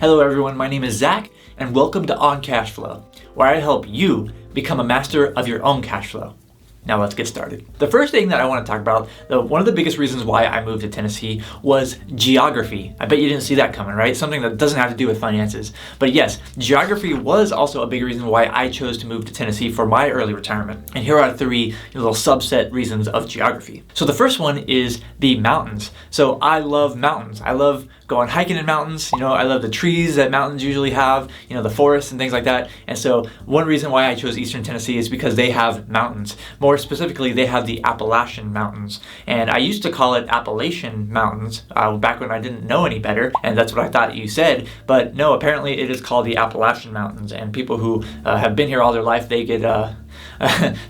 Hello everyone, my name is Zach, and welcome to On Cash Flow, where I help you become a master of your own cash flow. Now let's get started. The first thing that I want to talk about, one of the biggest reasons why I moved to Tennessee was geography. I bet you didn't see that coming, right? Something that doesn't have to do with finances. But yes, geography was also a big reason why I chose to move to Tennessee for my early retirement. And here are three little subset reasons of geography. So the first one is the mountains. So I love mountains. I love going hiking in mountains. I love the trees that mountains usually have, the forests and things like that. And so one reason why I chose Eastern Tennessee is because they have mountains. More specifically, they have the Appalachian Mountains. And I used to call it Appalachian Mountains back when I didn't know any better, and that's what I thought you said. But no, apparently it is called the Appalachian Mountains. And people who have been here all their life, they get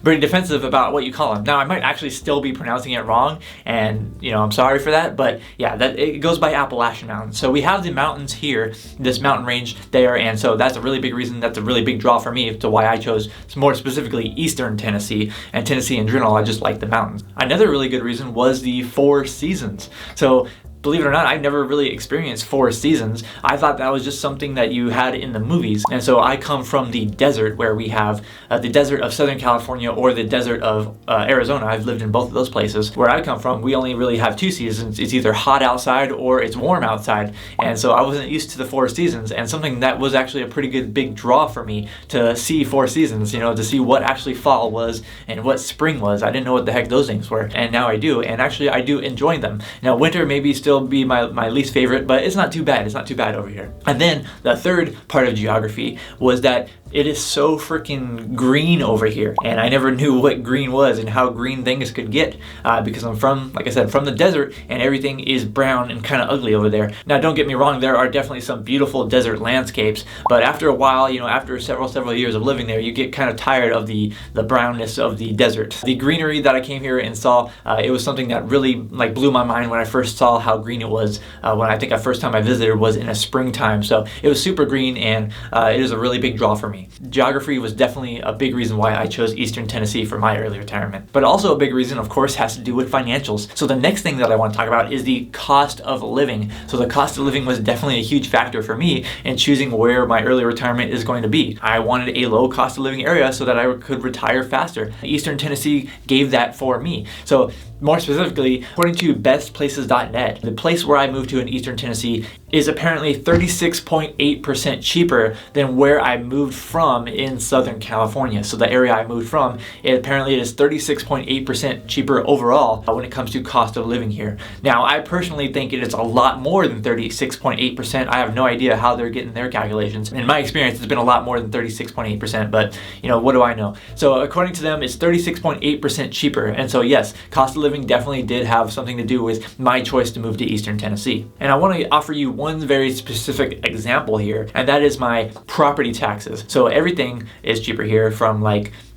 pretty defensive about what you call them. Now, I might actually still be pronouncing it wrong, and I'm sorry for that, but yeah, that it goes by Appalachian Mountains. So we have the mountains here, this mountain range there, and so that's a really big reason, that's a really big draw for me to why I chose more specifically Eastern Tennessee, and Tennessee in general. I just like the mountains. Another really good reason was the 4 seasons. So believe it or not, I've never really experienced 4 seasons. I thought that was just something that you had in the movies. And so I come from the desert, where we have the desert of Southern California or the desert of Arizona. I've lived in both of those places. Where I come from, we only really have 2 seasons. It's either hot outside or it's warm outside. And so I wasn't used to the 4 seasons, and something that was actually a pretty good big draw for me to see 4 seasons, to see what actually fall was and what spring was. I didn't know what the heck those things were, and now I do. And actually I do enjoy them. Now winter maybe still be my least favorite, but it's not too bad. It's not too bad over here. And then the third part of geography was that it is so freaking green over here, and I never knew what green was and how green things could get because I'm from, like I said, from the desert, and everything is brown and kind of ugly over there. Now, don't get me wrong, there are definitely some beautiful desert landscapes, but after a while, after several years of living there, you get kind of tired of the brownness of the desert. The greenery that I came here and saw, it was something that really blew my mind when I first saw how green it was. When I think the first time I visited was in a springtime, so it was super green, and it is a really big draw for me. Geography was definitely a big reason why I chose Eastern Tennessee for my early retirement. But also a big reason, of course, has to do with financials. So the next thing that I want to talk about is the cost of living. So the cost of living was definitely a huge factor for me in choosing where my early retirement is going to be. I wanted a low cost of living area so that I could retire faster. Eastern Tennessee gave that for me. So more specifically, according to bestplaces.net, the place where I moved to in Eastern Tennessee is apparently 36.8% cheaper than where I moved from in Southern California. So the area I moved from, apparently it is 36.8% cheaper overall when it comes to cost of living here. Now, I personally think it is a lot more than 36.8%. I have no idea how they're getting their calculations. In my experience, it's been a lot more than 36.8%, but what do I know? So according to them, it's 36.8% cheaper. And so yes, cost of living definitely did have something to do with my choice to move to Eastern Tennessee. And I want to offer you one very specific example here, and that is my property taxes. So everything is cheaper here, from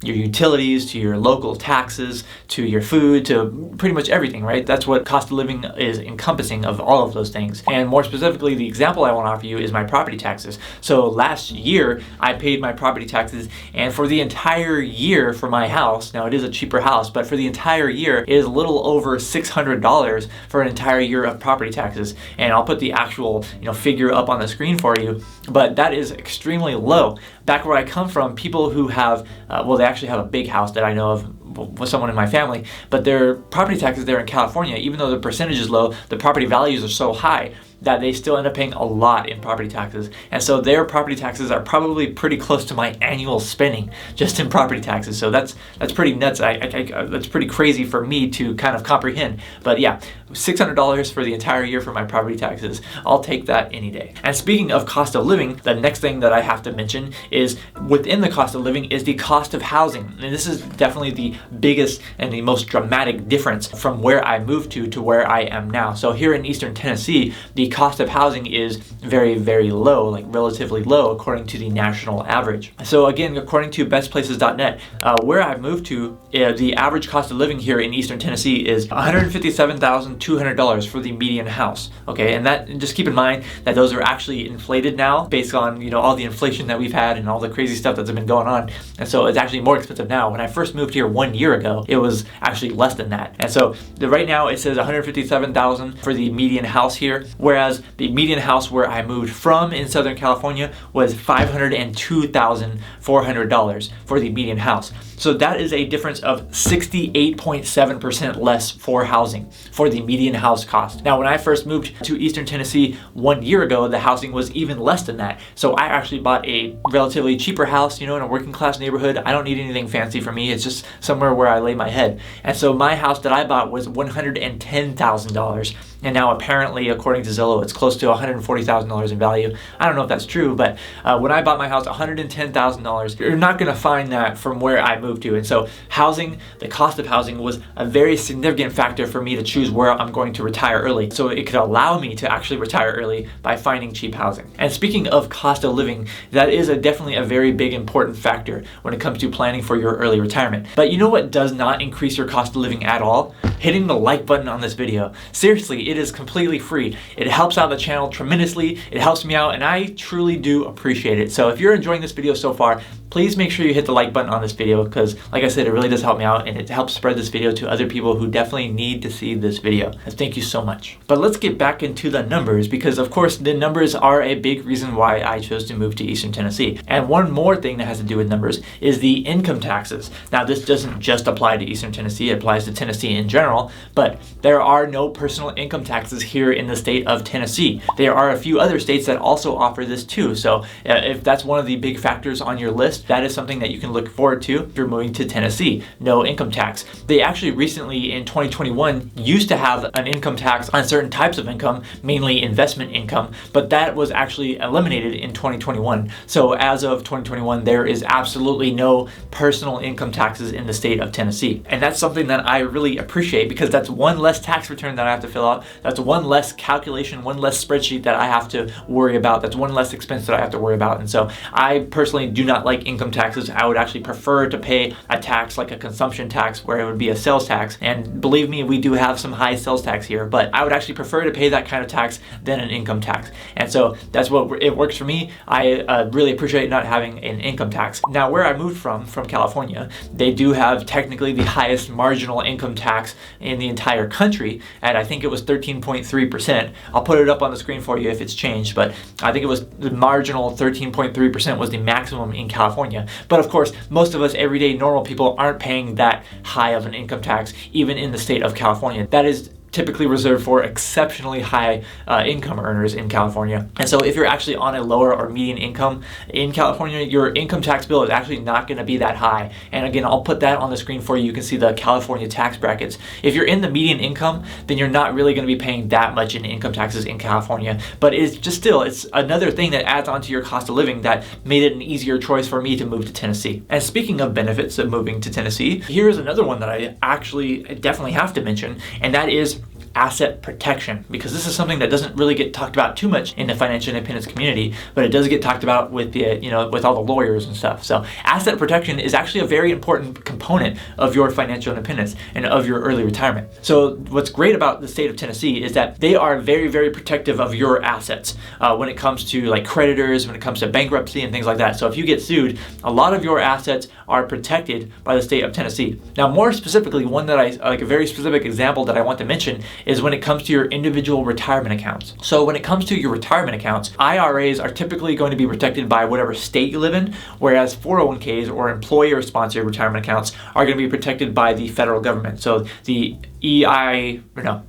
your utilities to your local taxes to your food to pretty much everything, right? That's what cost of living is encompassing of all of those things. And more specifically, the example I want to offer you is my property taxes. So last year, I paid my property taxes, and for the entire year for my house, now it is a cheaper house, but for the entire year, it is a little over $600 for an entire year of property taxes. And I'll put the actual figure up on the screen for you, but that is extremely low. Back where I come from, people who have, they actually have a big house that I know of with someone in my family, but their property taxes there in California, even though the percentage is low, the property values are so high that they still end up paying a lot in property taxes. And so their property taxes are probably pretty close to my annual spending just in property taxes. So that's pretty nuts. That's pretty crazy for me to kind of comprehend. But yeah, $600 for the entire year for my property taxes. I'll take that any day. And speaking of cost of living, the next thing that I have to mention is within the cost of living is the cost of housing. And this is definitely the biggest and the most dramatic difference from where I moved to where I am now. So here in Eastern Tennessee, the cost of housing is very, very low, relatively low according to the national average. So again, according to bestplaces.net, where I moved to, the average cost of living here in Eastern Tennessee is $157,200 for the median house. Okay, and just keep in mind that those are actually inflated now based on all the inflation that we've had and all the crazy stuff that's been going on. And so it's actually more expensive now. When I first moved here 1 year ago, it was actually less than that. And so right now it says $157,000 for the median house here, whereas whereas the median house where I moved from in Southern California was $502,400 for the median house. So that is a difference of 68.7% less for housing for the median house cost. Now, when I first moved to Eastern Tennessee 1 year ago, the housing was even less than that. So I actually bought a relatively cheaper house, in a working class neighborhood. I don't need anything fancy for me. It's just somewhere where I lay my head. And so my house that I bought was $110,000. And now apparently, according to Zillow, it's close to $140,000 in value. I don't know if that's true, but when I bought my house, $110,000, you're not gonna find that from where I moved to. And so housing, the cost of housing was a very significant factor for me to choose where I'm going to retire early. So it could allow me to actually retire early by finding cheap housing. And speaking of cost of living, that is definitely a very big important factor when it comes to planning for your early retirement. But you know what does not increase your cost of living at all? Hitting the like button on this video. Seriously, it is completely free. It helps out the channel tremendously. It helps me out, and I truly do appreciate it. So if you're enjoying this video so far, please make sure you hit the like button on this video because, like I said, it really does help me out and it helps spread this video to other people who definitely need to see this video. Thank you so much. But let's get back into the numbers because, of course, the numbers are a big reason why I chose to move to Eastern Tennessee. And one more thing that has to do with numbers is the income taxes. Now, this doesn't just apply to Eastern Tennessee, it applies to Tennessee in general, but there are no personal income taxes here in the state of Tennessee. There are a few other states that also offer this too. So if that's one of the big factors on your list, that is something that you can look forward to if you're moving to Tennessee. No income tax. They actually recently in 2021 used to have an income tax on certain types of income, mainly investment income, but that was actually eliminated in 2021. So as of 2021, there is absolutely no personal income taxes in the state of Tennessee. And that's something that I really appreciate because that's one less tax return that I have to fill out. That's one less calculation, one less spreadsheet that I have to worry about. That's one less expense that I have to worry about. And so I personally do not like income taxes. I would actually prefer to pay a tax like a consumption tax where it would be a sales tax. And believe me, we do have some high sales tax here, but I would actually prefer to pay that kind of tax than an income tax. And so that's what it works for me. I really appreciate not having an income tax. Now, where I moved from California, they do have technically the highest marginal income tax in the entire country, and I think it was 13.3%. I'll put it up on the screen for you if it's changed, but I think it was the marginal 13.3% was the maximum in California. But of course, most of us everyday normal people aren't paying that high of an income tax, even in the state of California. That is typically reserved for exceptionally high income earners in California. And so if you're actually on a lower or median income in California, your income tax bill is actually not going to be that high. And again, I'll put that on the screen for you. You can see the California tax brackets. If you're in the median income, then you're not really going to be paying that much in income taxes in California. But it's just still, it's another thing that adds on to your cost of living that made it an easier choice for me to move to Tennessee. And speaking of benefits of moving to Tennessee, here's another one that I actually definitely have to mention, and that is asset protection, because this is something that doesn't really get talked about too much in the financial independence community, but it does get talked about with the with all the lawyers and stuff. So asset protection is actually a very important component of your financial independence and of your early retirement. So what's great about the state of Tennessee is that they are very, very protective of your assets when it comes to like creditors, when it comes to bankruptcy and things like that. So if you get sued, a lot of your assets are protected by the state of Tennessee. Now, more specifically, one that a very specific example that I want to mention is when it comes to your individual retirement accounts. So when it comes to your retirement accounts, IRAs are typically going to be protected by whatever state you live in, whereas 401ks or employer-sponsored retirement accounts are going to be protected by the federal government. So the ERISA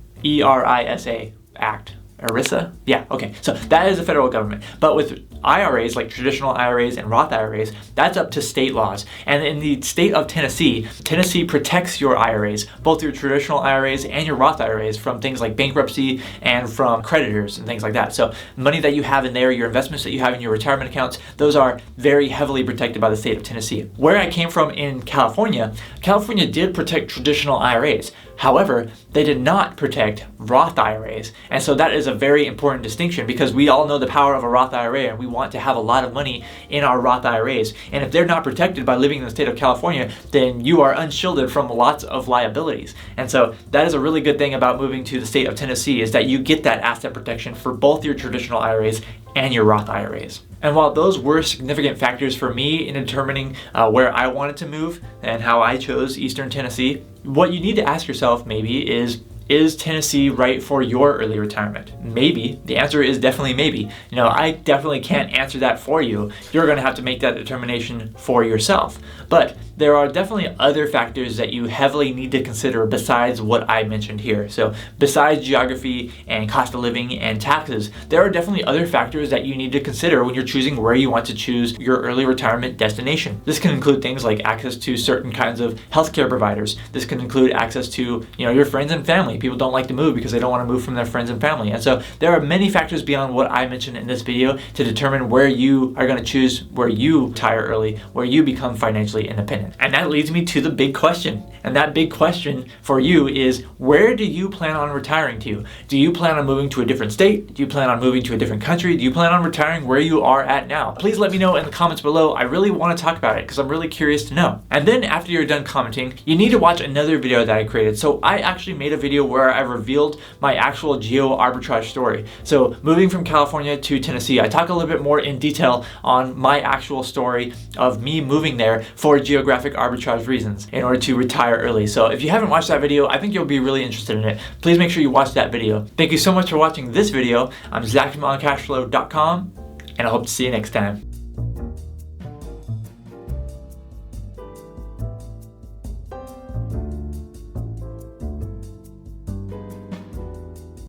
Act. ERISA? Yeah, okay. So that is the federal government. But with IRAs, like traditional IRAs and Roth IRAs, that's up to state laws. And in the state of Tennessee, Tennessee protects your IRAs, both your traditional IRAs and your Roth IRAs, from things like bankruptcy and from creditors and things like that. So money that you have in there, your investments that you have in your retirement accounts, those are very heavily protected by the state of Tennessee. Where I came from in California, California did protect traditional IRAs. However, they did not protect Roth IRAs. And so that is a very important distinction, because we all know the power of a Roth IRA and we want to have a lot of money in our Roth IRAs. And if they're not protected by living in the state of California, then you are unshielded from lots of liabilities. And so that is a really good thing about moving to the state of Tennessee, is that you get that asset protection for both your traditional IRAs and your Roth IRAs. And while those were significant factors for me in determining where I wanted to move and how I chose Eastern Tennessee, what you need to ask yourself maybe is Is Tennessee right for your early retirement? Maybe. The answer is definitely maybe. I definitely can't answer that for you. You're going to have to make that determination for yourself. But there are definitely other factors that you heavily need to consider besides what I mentioned here. So besides geography and cost of living and taxes, there are definitely other factors that you need to consider when you're choosing where you want to choose your early retirement destination. This can include things like access to certain kinds of healthcare providers. This can include access to, your friends and family. People don't like to move because they don't want to move from their friends and family. And so there are many factors beyond what I mentioned in this video to determine where you are going to choose, where you retire early, where you become financially independent. And that leads me to the big question. And that big question for you is, where do you plan on retiring to? Do you plan on moving to a different state? Do you plan on moving to a different country? Do you plan on retiring where you are at now? Please let me know in the comments below. I really want to talk about it because I'm really curious to know. And then after you're done commenting, you need to watch another video that I created. So I actually made a video where I revealed my actual geo arbitrage story. So moving from California to Tennessee, I talk a little bit more in detail on my actual story of me moving there for geographic arbitrage reasons in order to retire early. So if you haven't watched that video, I think you'll be really interested in it. Please make sure you watch that video. Thank you so much for watching this video. I'm Zach from OnCashflow.com, and I hope to see you next time.